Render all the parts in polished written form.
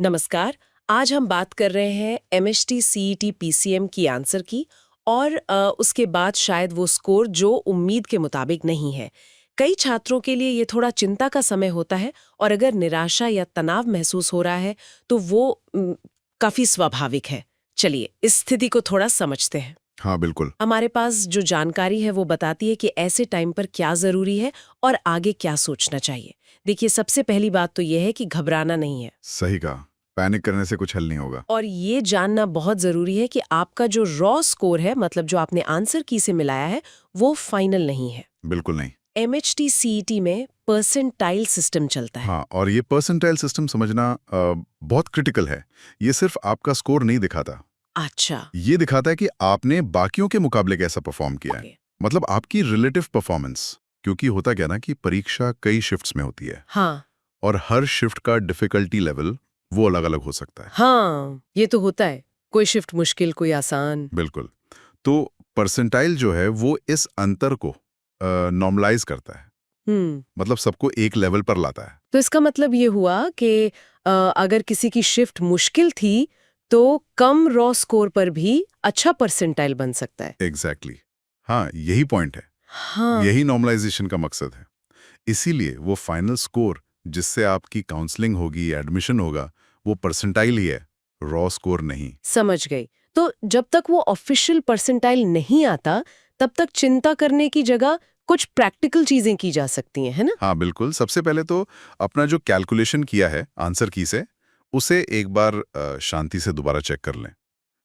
नमस्कार। आज हम बात कर रहे हैं एमएचटी सीईटी पीसीएम की आंसर की और उसके बाद शायद वो स्कोर जो उम्मीद के मुताबिक नहीं है। कई छात्रों के लिए ये थोड़ा चिंता का समय होता है और अगर निराशा या तनाव महसूस हो रहा है तो वो काफी स्वाभाविक है। चलिए इस स्थिति को थोड़ा समझते हैं। हाँ, बिल्कुल। हमारे पास जो जानकारी है वो बताती है कि ऐसे टाइम पर क्या जरूरी है और आगे क्या सोचना चाहिए। देखिए, सबसे पहली बात तो ये है कि घबराना नहीं है सही कहा। पैनिक करने से कुछ हल नहीं होगा। और ये जानना बहुत जरूरी है कि आपका जो रॉ स्कोर है, मतलब जो आपने आंसर की से मिलाया है, वो फाइनल नहीं है। बिल्कुल नहीं। एमएचटी सीईटी में परसेंटाइल सिस्टम चलता है। हाँ, और ये परसेंटाइल सिस्टम समझना बहुत क्रिटिकल है। ये सिर्फ आपका स्कोर नहीं दिखाता। अच्छा। ये दिखाता है कि आपने बाकियों के मुकाबले कैसा परफॉर्म किया है। ओके। मतलब आपकी रिलेटिव परफॉर्मेंस। क्योंकि होता क्या ना कि परीक्षा कई शिफ्ट्स में होती है हाँ और हर शिफ्ट का डिफिकल्टी लेवल वो अलग-अलग हो सकता है। हाँ, ये तो होता है। कोई शिफ्ट मुश्किल, कोई आसान। बिल्कुल। तो परसेंटाइल जो है वो इस अंतर को नॉर्मलाइज करता है। मतलब सबको एक लेवल पर लाता है। तो इसका मतलब ये हुआ कि अगर किसी की शिफ्ट मुश्किल थी तो कम रॉ स्कोर पर भी अच्छा परसेंटाइल बन सकता है। एग्जैक्टली हाँ, यही पॉइंट है। हाँ। यही नॉर्मलाइजेशन का मकसद है। इसीलिए वो फाइनल स्कोर जिससे आपकी काउंसलिंग होगी, एडमिशन होगा, वो परसेंटाइल ही है, रॉ स्कोर नहीं। समझ गई। तो जब तक वो ऑफिशियल परसेंटाइल नहीं आता, तब तक चिंता करने की जगह कुछ प्रैक्टिकल चीजें की जा सकती हैं, है ना? हाँ, बिल्कुल। सबसे पहले तो अपना जो कैलकुलेशन किया है आंसर की से, उसे एक बार शांति से दोबारा चेक कर लें।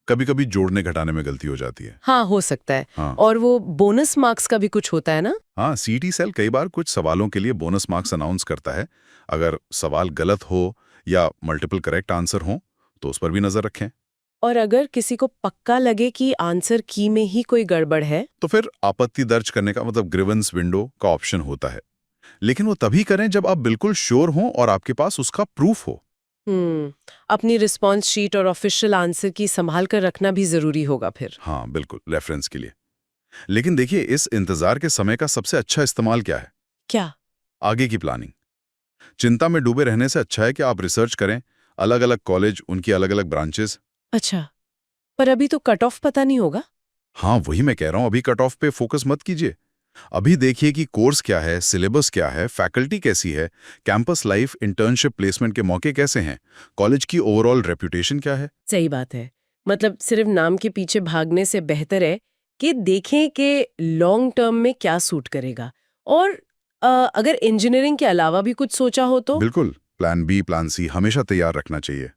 कभी-कभी जोड़ने घटाने में गलती हो जाती है। हाँ, हो सकता है। हाँ। और वो बोनस मार्क्स का भी कुछ होता है ना? हाँ, सीटी सेल कई बार कुछ सवालों के लिए बोनस मार्क्स अनाउंस करता है। अगर सवाल गलत हो या मल्टीपल करेक्ट आंसर हो, तो उस पर भी नजर रखें। और अगर किसी को पक्का लगे कि आंसर की में ही कोई गड़बड़ है। तो फिर आपत्ति दर्ज करने का मतलब ग्रीवेंस विंडो का ऑप्शन होता है। लेकिन वो तभी करें जब आप बिल्कुल श्योर हों और आपके पास उसका प्रूफ हो। अपनी रिस्पॉन्स शीट और ऑफिशियल आंसर की संभाल कर रखना भी जरूरी होगा फिर। हाँ, बिल्कुल, रेफरेंस के लिए। लेकिन देखिए, इस इंतजार के समय का सबसे अच्छा इस्तेमाल क्या है? क्या? आगे की प्लानिंग। चिंता में डूबे रहने से अच्छा है कि आप रिसर्च करें, अलग-अलग कॉलेज, उनकी अलग-अलग ब्रांचेस। अच्छा, पर अभी तो कट ऑफ पता नहीं होगा। हाँ, वही मैं कह रहा हूं, अभी कट ऑफ पे फोकस मत कीजिए। अभी देखिए कि कोर्स क्या है, सिलेबस क्या है, फैकल्टी कैसी है, कैंपस लाइफ, इंटर्नशिप, प्लेसमेंट के मौके कैसे हैं, कॉलेज की ओवरऑल रेपुटेशन क्या है। सही बात है। मतलब सिर्फ नाम के पीछे भागने से बेहतर है कि देखें कि लॉन्ग टर्म में क्या सूट करेगा। और अगर इंजीनियरिंग के अलावा भी कुछ सोचा हो तो? बिल्कुल, प्लान बी, प्लान सी हमेशा तैयार रखना चाहिए।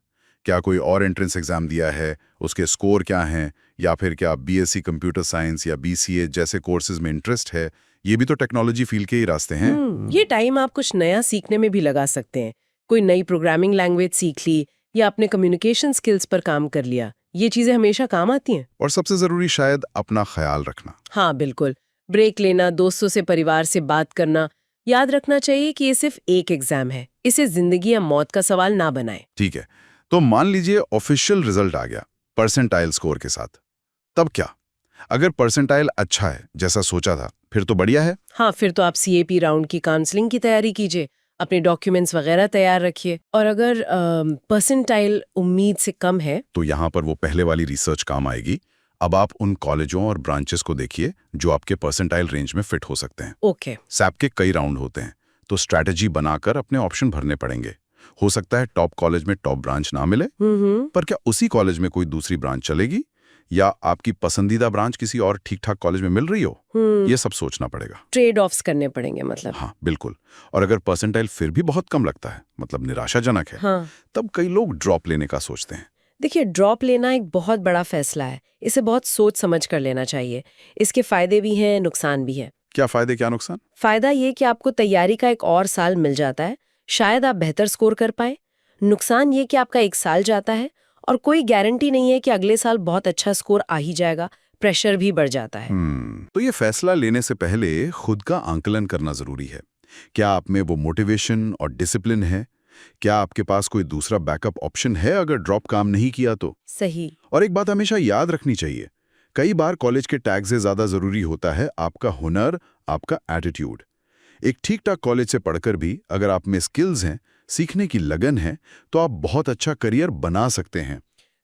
क्या कोई और एंट्रेंस एग्जाम दिया है, उसके स्कोर क्या हैं, या फिर क्या बीएससी कंप्यूटर साइंस या बीसीए जैसे कोर्सेज में इंटरेस्ट है। ये भी तो टेक्नोलॉजी फील्ड के ही रास्ते हैं। ये टाइम आप कुछ नया सीखने में भी लगा सकते हैं। कोई नई प्रोग्रामिंग लैंग्वेज सीख ली या अपने कम्युनिकेशन स्किल्स पर काम कर लिया। ये चीजें हमेशा काम आती हैं। और सबसे जरूरी शायद अपना ख्याल रखना। हाँ बिल्कुल। ब्रेक लेना, दोस्तों से, परिवार से बात करना। याद रखना चाहिए कि ये सिर्फ एक एग्जाम है। इसे जिंदगी या मौत का सवाल ना बनाएं। ठीक है, तो मान लीजिए ऑफिशियल रिजल्ट आ गया परसेंटाइल स्कोर के साथ। तब क्या? अगर परसेंटाइल अच्छा है जैसा सोचा था, फिर तो बढ़िया है। हाँ, फिर तो आप सीएपी राउंड की काउंसलिंग की तैयारी कीजिए, अपने डॉक्यूमेंट्स वगैरह तैयार रखिए। और अगर परसेंटाइल उम्मीद से कम है तो यहाँ पर वो पहले वाली रिसर्च काम आएगी। अब आप उन कॉलेजों और ब्रांचेस को देखिए जो आपके परसेंटाइल रेंज में फिट हो सकते हैं। ओके। सैप के कई राउंड होते हैं, तो स्ट्रैटेजी बनाकर अपने ऑप्शन भरने पड़ेंगे। हो सकता है टॉप कॉलेज में टॉप ब्रांच ना मिले, पर क्या उसी कॉलेज में कोई दूसरी ब्रांच चलेगी, या आपकी पसंदीदा ब्रांच किसी और ठीक-ठाक कॉलेज में मिल रही हो? ये सब सोचना पड़ेगा। ट्रेड ऑफ्स करने पड़ेंगे मतलब। हाँ, बिल्कुल। और अगर परसेंटाइल फिर भी बहुत कम लगता है, मतलब निराशाजनक है, हाँ। तब कई लोग ड्रॉप लेने का सोचते हैं। देखिए, ड्रॉप लेना एक बहुत बड़ा फैसला है। इसे बहुत सोच समझ कर लेना चाहिए। इसके फायदे भी हैं, नुकसान भी है। क्या फायदे, क्या नुकसान? फायदा ये कि आपको तैयारी का एक और साल मिल जाता है, शायद आप बेहतर स्कोर कर पाए। नुकसान ये कि आपका एक साल जाता है और कोई गारंटी नहीं है कि अगले साल बहुत अच्छा स्कोर आ ही जाएगा। प्रेशर भी बढ़ जाता है। तो ये फैसला लेने से पहले खुद का आंकलन करना जरूरी है। क्या आप में वो मोटिवेशन और डिसिप्लिन है? क्या आपके पास कोई दूसरा बैकअप ऑप्शन है अगर ड्रॉप काम नहीं किया तो? सही। और एक बात हमेशा याद रखनी चाहिए, कई बार कॉलेज के टैग से ज्यादा जरूरी होता है आपका हुनर, आपका एटीट्यूड। एक ठीक ठाक कॉलेज से पढ़कर भी अगर आप में स्किल्स हैं, सीखने की लगन है, तो आप बहुत अच्छा करियर बना सकते हैं।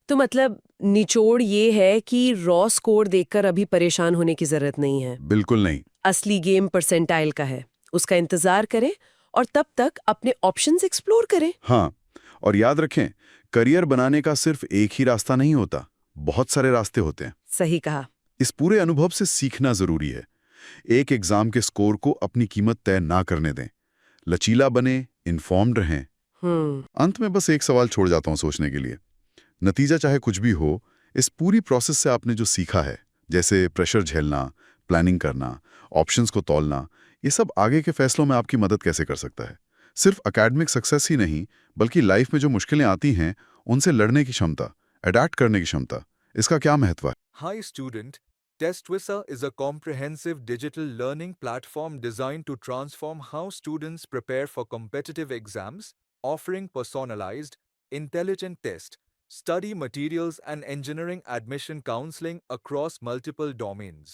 तो मतलब निचोड़ ये है कि रॉ स्कोर देखकर अभी परेशान होने की जरूरत नहीं है। बिल्कुल नहीं। असली गेम परसेंटाइल का है, उसका इंतजार करें और तब तक अपने ऑप्शंस एक्सप्लोर करें। हाँ, और याद रखें, करियर बनाने का सिर्फ एक ही रास्ता नहीं होता, बहुत सारे रास्ते होते हैं। सही कहा। इस पूरे अनुभव से सीखना जरूरी है। एक एग्जाम के स्कोर को अपनी कीमत तय ना करने दें। लचीला बने, इन्फॉर्म्ड रहें। हम्म। अंत में बस एक सवाल छोड़ जाता हूं सोचने के लिए। नतीजा चाहे कुछ भी हो, इस पूरी प्रोसेस से आपने जो सीखा है, जैसे प्रेशर झेलना, प्लानिंग करना, ऑप्शंस को तौलना, ये सब आगे के फैसलों में आपकी मदद कैसे कर सकता है? सिर्फ एकेडमिक सक्सेस ही नहीं, बल्कि लाइफ में जो मुश्किलें आती हैं, उनसे लड़ने की क्षमता, अडैप्ट करने की क्षमता, इसका क्या महत्व है? Hi student, TestWizza is a comprehensive digital learning platform designed to transform how students prepare for competitive exams, offering personalized, intelligent test, study materials and engineering admission counseling across multiple domains.